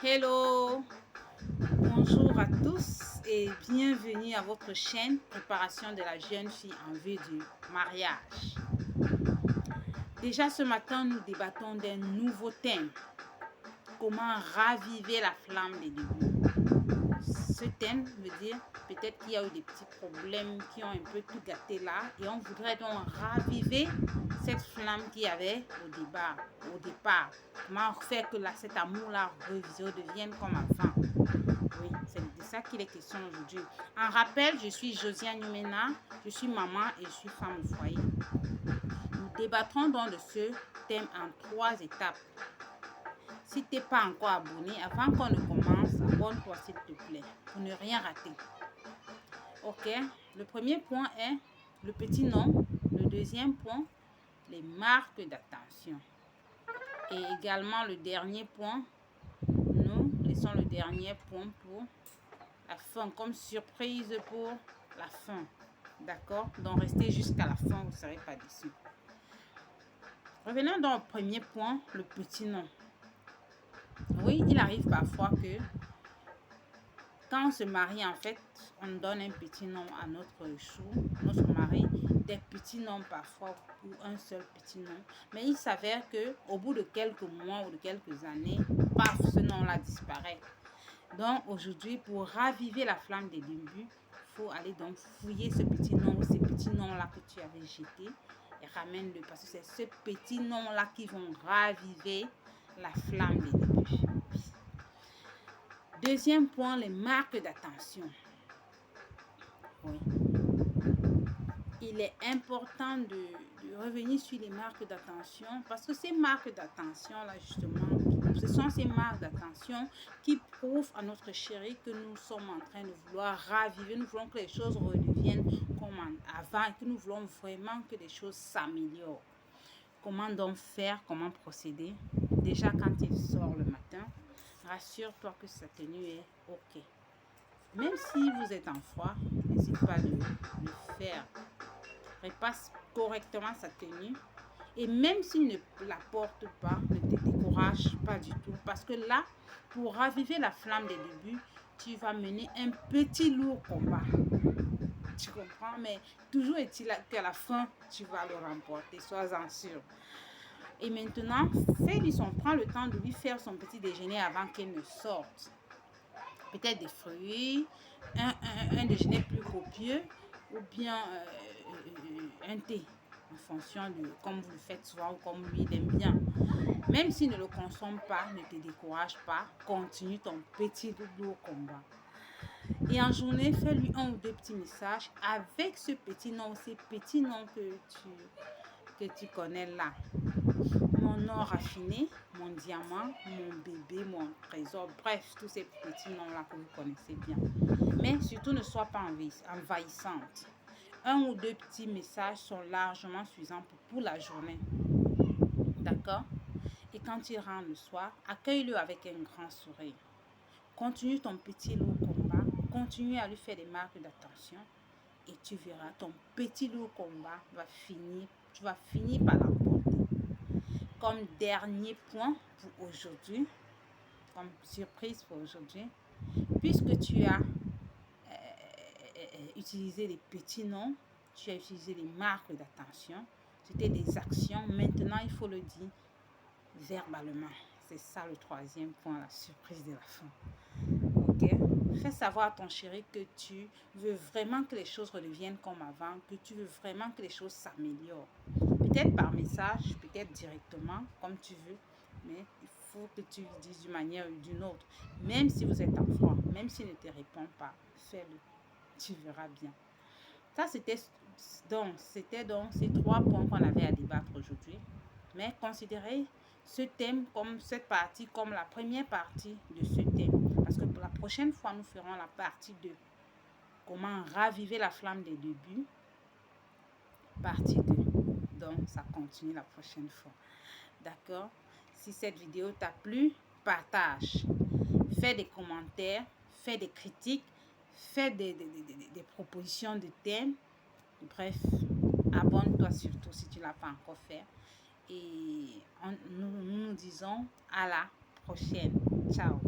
Hello, bonjour à tous et bienvenue à votre chaîne Préparation de la jeune fille en vue du mariage. Déjà ce matin, nous débattons d'un nouveau thème. Comment raviver la flamme des débuts. Ce thème veut dire peut-être qu'il y a eu des petits problèmes qui ont un peu tout gâté là et on voudrait donc raviver cette flamme qu'il y avait au départ. Comment faire que cet amour-là redevienne comme avant. Oui, c'est de ça qu'il est question aujourd'hui. En rappel, je suis Josiane Numena, je suis maman et je suis femme au foyer. Nous débattrons donc de ce thème en 3 étapes. Si tu n'es pas encore abonné, avant qu'on ne commence, abonne-toi s'il te plaît, pour ne rien rater. Ok, le premier point est le petit nom. Le deuxième point, les marques d'attention. Et également le dernier point, nous laissons le dernier point pour la fin, comme surprise pour la fin. D'accord? Donc restez jusqu'à la fin, vous ne serez pas déçus. Revenons dans le premier point, le petit nom. Oui, il arrive parfois que quand on se marie, en fait, on donne un petit nom à notre chou, notre mari, des petits noms parfois ou un seul petit nom. Mais il s'avère que au bout de quelques mois ou de quelques années, paf, ce nom-là disparaît. Donc aujourd'hui, pour raviver la flamme des débuts, il faut aller donc fouiller ce petit nom ou ces petits noms-là que tu avais jetés et ramène-le parce que c'est ce petit nom-là qui vont raviver la flamme des débuts. Deuxième point, les marques d'attention. Oui. Il est important de revenir sur les marques d'attention parce que ces marques d'attention-là, justement, ce sont ces marques d'attention qui prouvent à notre chéri que nous sommes en train de vouloir raviver, nous voulons que les choses redeviennent comme avant et que nous voulons vraiment que les choses s'améliorent. Comment donc faire, comment procéder? Déjà, quand il sort le matin, rassure-toi que sa tenue est OK. Même si vous êtes en froid, n'hésite pas de le faire. Repasse correctement sa tenue. Et même s'il ne la porte pas, ne te décourage pas du tout. Parce que là, pour raviver la flamme des débuts, tu vas mener un petit lourd combat. Tu comprends? Mais toujours est-il qu'à la fin, tu vas le remporter. Sois-en sûr. Et maintenant, prends le temps de lui faire son petit déjeuner avant qu'elle ne sorte. Peut-être des fruits, un déjeuner plus copieux ou bien un thé en fonction de comme vous le faites souvent ou comme lui il aime bien. Même s'il ne le consomme pas, ne te décourage pas, continue ton petit lourd combat. Et en journée, fais-lui un ou deux petits messages avec ce petit nom, ces petits noms que tu connais là. Mon or raffiné, mon diamant, mon bébé, mon trésor, bref, tous ces petits noms-là que vous connaissez bien. Mais surtout, ne sois pas envahissante. Un ou deux petits messages sont largement suffisants pour la journée. D'accord? Et quand il rentre le soir, accueille-le avec un grand sourire. Continue ton petit lourd combat. Continue à lui faire des marques d'attention. Et tu verras, ton petit lourd combat va finir. Tu vas finir par l'emporter. Comme dernier point pour aujourd'hui, comme surprise pour aujourd'hui, puisque tu as utilisé les petits noms, tu as utilisé les marques d'attention, c'était des actions, maintenant il faut le dire verbalement. C'est ça le troisième point, la surprise de la fin. Ok? Fais savoir à ton chéri que tu veux vraiment que les choses redeviennent comme avant, que tu veux vraiment que les choses s'améliorent. Peut-être par message, peut-être directement, comme tu veux, mais il faut que tu le dises d'une manière ou d'une autre. Même si vous êtes en froid, même s'il ne te répond pas, fais-le. Tu verras bien. Ça, c'était donc ces 3 points qu'on avait à débattre aujourd'hui. Mais considérez ce thème comme cette partie, comme la première partie de ce thème. Parce que pour la prochaine fois, nous ferons la partie 2. Comment raviver la flamme des débuts. Partie 2. Donc, ça continue la prochaine fois. D'accord? Si cette vidéo t'a plu, partage. Fais des commentaires, fais des critiques, fais des propositions de thèmes. Bref, abonne-toi surtout si tu ne l'as pas encore fait. Et nous nous disons à la prochaine. Ciao!